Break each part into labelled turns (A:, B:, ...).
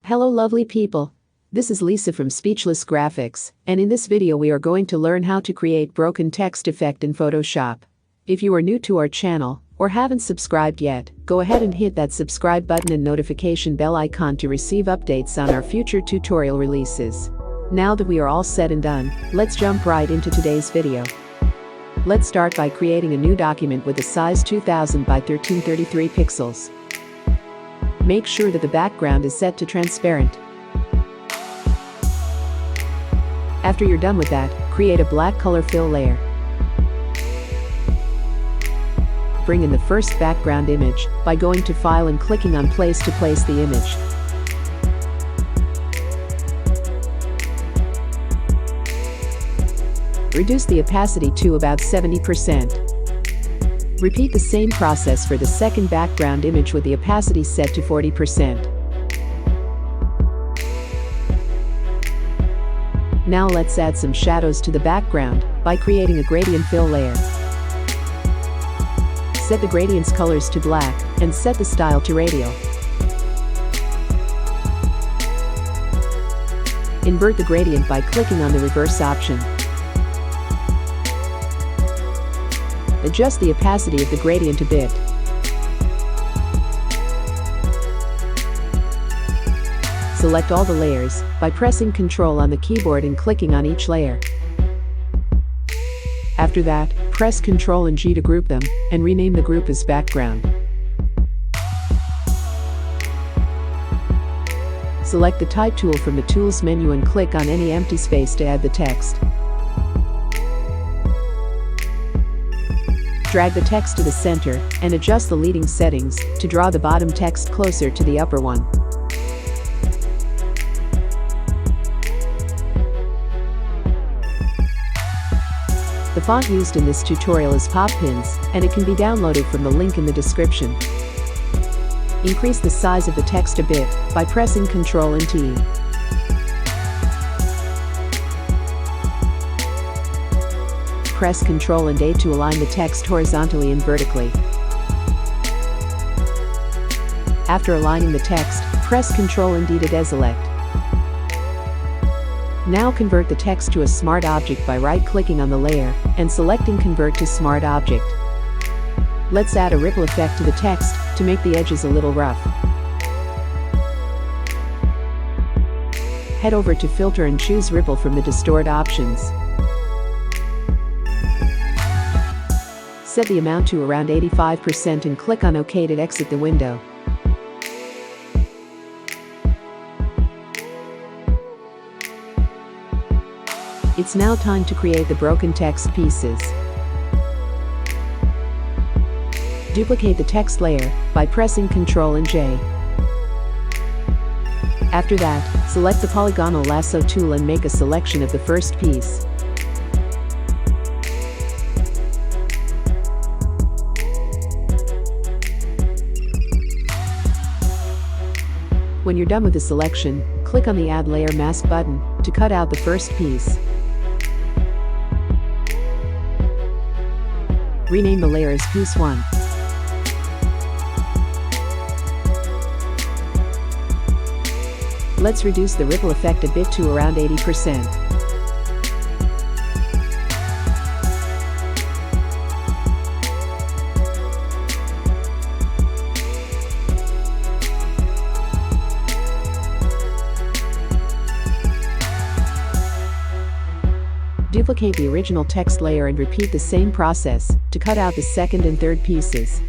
A: Hello lovely people. This is Lisa from Speechless Graphics, and in this video we are going to learn how to create broken text effect in Photoshop. If you are new to our channel, or haven't subscribed yet, go ahead and hit that subscribe button and notification bell icon to receive updates on our future tutorial releases. Now that we are all set and done, let's jump right into today's video. Let's start by creating a new document with a size 2000 by 1333 pixels. Make sure that the background is set to transparent. After you're done with that, create a black color fill layer. Bring in the first background image by going to File and clicking on Place to place the image. Reduce the opacity to about 70%. Repeat the same process for the second background image with the opacity set to 40%. Now let's add some shadows to the background by creating a gradient fill layer. Set the gradient's colors to black and set the style to radial. Invert the gradient by clicking on the reverse option. Adjust the opacity of the gradient a bit. Select all the layers by pressing Ctrl on the keyboard and clicking on each layer. After that, press Ctrl and G to group them, and rename the group as background. Select the Type tool from the Tools menu and click on any empty space to add the text. Drag the text to the center and adjust the leading settings to draw the bottom text closer to the upper one. The font used in this tutorial is Poppins, and it can be downloaded from the link in the description. Increase the size of the text a bit by pressing Ctrl and T. Press Ctrl and A to align the text horizontally and vertically. After aligning the text, press Ctrl and D to deselect. Now convert the text to a smart object by right-clicking on the layer and selecting Convert to Smart Object. Let's add a ripple effect to the text to make the edges a little rough. Head over to Filter and choose Ripple from the Distort options. Set the amount to around 85% and click on OK to exit the window. It's now time to create the broken text pieces. Duplicate the text layer by pressing Ctrl and J. After that, select the polygonal lasso tool and make a selection of the first piece. When you're done with the selection, click on the Add Layer Mask button to cut out the first piece. Rename the layer as Piece 1. Let's reduce the ripple effect a bit to around 80%. Duplicate the original text layer and repeat the same process to cut out the second and third pieces.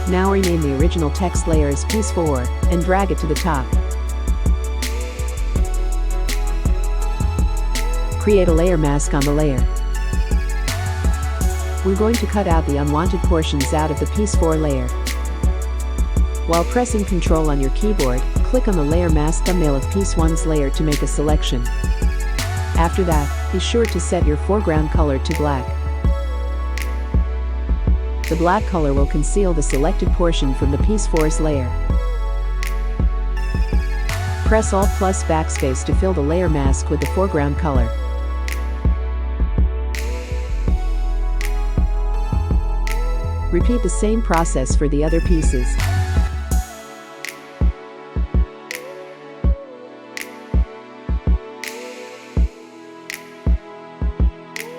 A: Now rename the original text layer as Piece 4 and drag it to the top. Create a layer mask on the layer. We're going to cut out the unwanted portions out of the Piece 4 layer. While pressing Ctrl on your keyboard, click on the Layer Mask thumbnail of Piece 1's layer to make a selection. After that, be sure to set your foreground color to black. The black color will conceal the selected portion from the Piece 4's layer. Press Alt plus Backspace to fill the layer mask with the foreground color. Repeat the same process for the other pieces.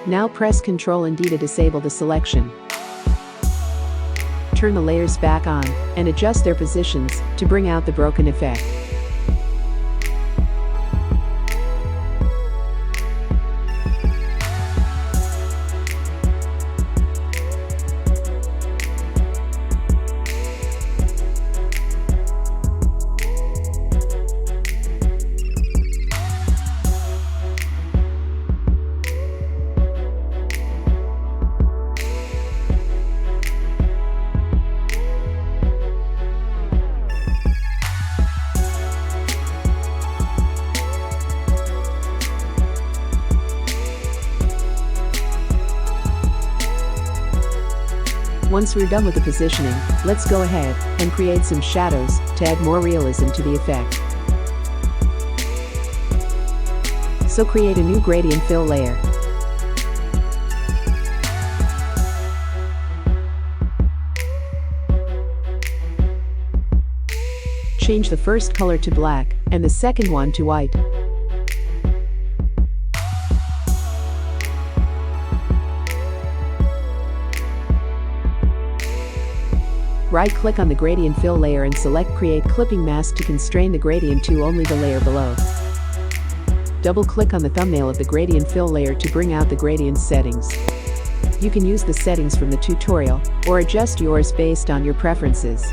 A: Now press Ctrl and D to disable the selection. Turn the layers back on and adjust their positions to bring out the broken effect. Once we're done with the positioning, let's go ahead and create some shadows to add more realism to the effect. So create a new gradient fill layer. Change the first color to black and the second one to white. Right-click on the gradient fill layer and select Create Clipping Mask to constrain the gradient to only the layer below. Double-click on the thumbnail of the gradient fill layer to bring out the gradient settings. You can use the settings from the tutorial or adjust yours based on your preferences.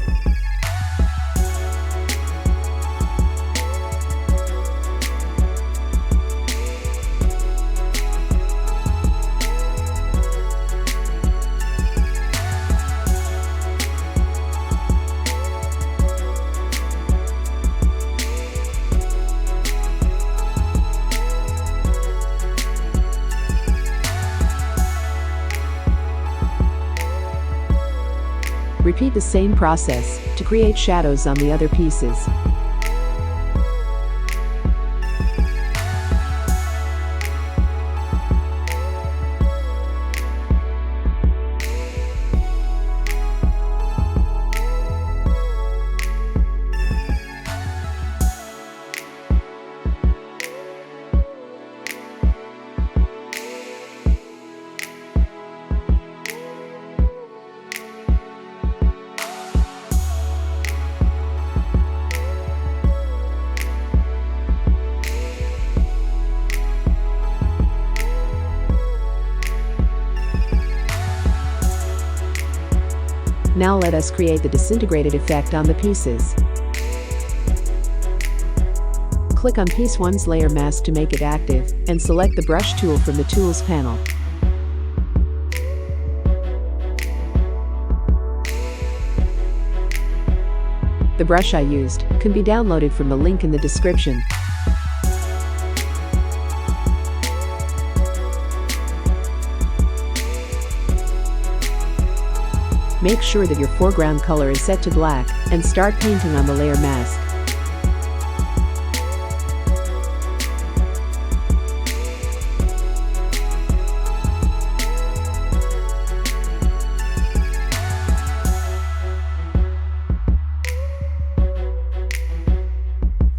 A: Repeat the same process to create shadows on the other pieces. Now let us create the disintegrated effect on the pieces. Click on Piece 1's layer mask to make it active, and select the brush tool from the Tools panel. The brush I used can be downloaded from the link in the description. Make sure that your foreground color is set to black and start painting on the layer mask.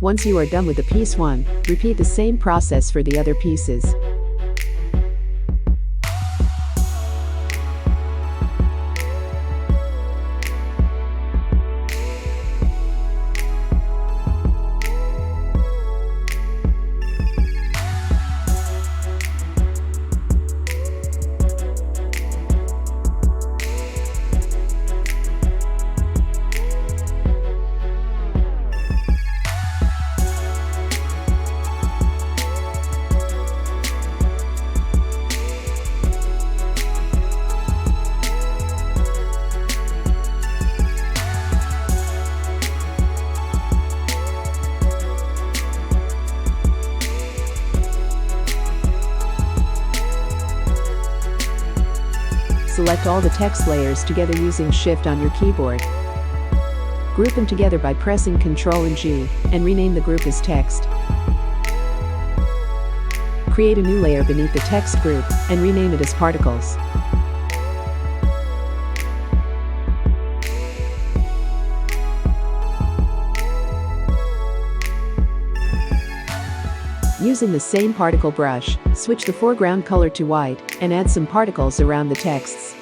A: Once you are done with the piece 1, repeat the same process for the other pieces. select all the text layers together using Shift on your keyboard. Group them together by pressing Ctrl and G, and rename the group as text. Create a new layer beneath the text group, and rename it as particles. Using the same particle brush, switch the foreground color to white, and add some particles around the texts.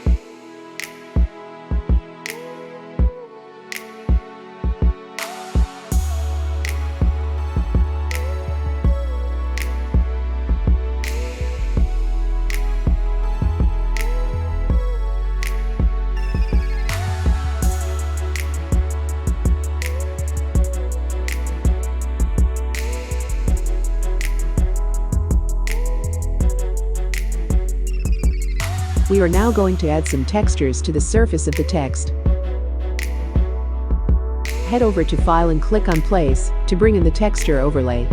A: We are now going to add some textures to the surface of the text. Head over to File and click on Place to bring in the texture overlay.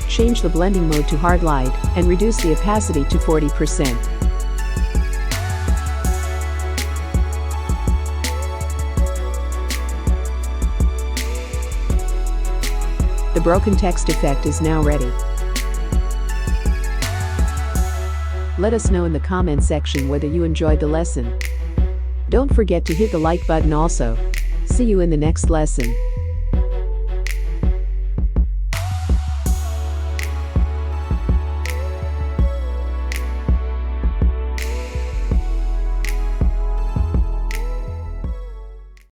A: Change the blending mode to hard light and reduce the opacity to 40%. The broken text effect is now ready. Let us know in the comment section whether you enjoyed the lesson. Don't forget to hit the like button also. See you in the next lesson.